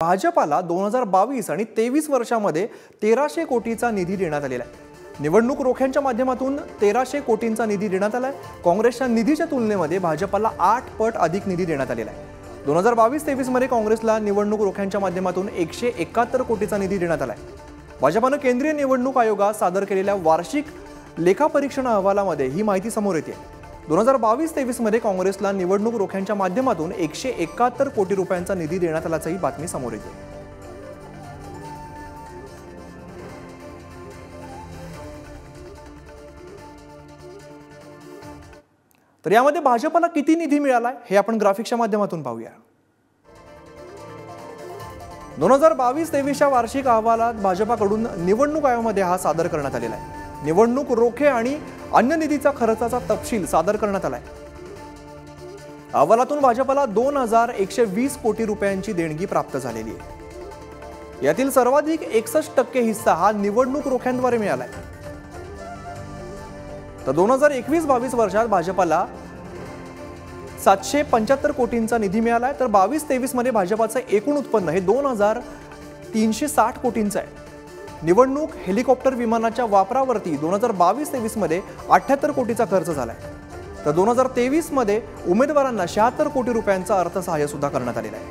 भाजपाला 2022 आणि 23 वर्षामध्ये 1300 कोटीचा निधी देण्यात आलेला आहे। निवडणूक रोख्यांच्या माध्यमातून 1300 कोटींचा निधी देण्यात आला आहे। काँग्रेसच्या निधीच्या तुलनेमध्ये भाजपाला 8 पट अधिक निधी देण्यात आलेला आहे। 2022-23 मध्ये काँग्रेसला निवडणूक रोख्यांच्या माध्यमातून 171 कोटीचा निधी देण्यात आला आहे। भाजपाने केंद्रीय निवडणूक आयोगात सादर केलेल्या वार्षिक लेखापरीक्षण अहवालामध्ये ही माहिती समोर येते। 2022-23 मध्ये काँग्रेसला निवडणूक रोख्यांच्या माध्यमातून 171 कोटी रुपयांचा निधी देण्यात आल्याची बातमी समोर येते। तर यामध्ये भाजपाला किती निधी मिळाला हे आपण ग्राफिक्सच्या माध्यमातून पाहूया। 2022-23च्या वार्षिक अहवालात भाजपाकडून निवडणूक आयोगामध्ये हा सादर करण्यात आलेला आहे। निवडणूक रोखे आणि अन्य निधीचा खर्चाचा तपशील सादर करण्यात आला आहे। अहवालातून भाजपाला 2120 कोटी रुपयांची देणगी प्राप्त झालेली आहे। यातील सर्वाधिक 61% हिस्सा हा निवडणूक रोख्यांद्वारे मिळाला आहे। तर 2021-22 वर्षात भाजपाला 775 कोटींचा निधी मिळाला आहे। तर 22-23 मध्ये भाजपाचे एकूण उत्पन्न हे 2360 कोटींचे आहे। निवडणूक हेलिकॉप्टर विमानाच्या वापरावरती 2022-23 मध्ये 78 कोटीचा खर्च झाला आहे। तर 2023 मध्ये उमेदवारांना 76 कोटी रुपयांचा अर्थसहाय्य सुद्धा करण्यात आलेला आहे।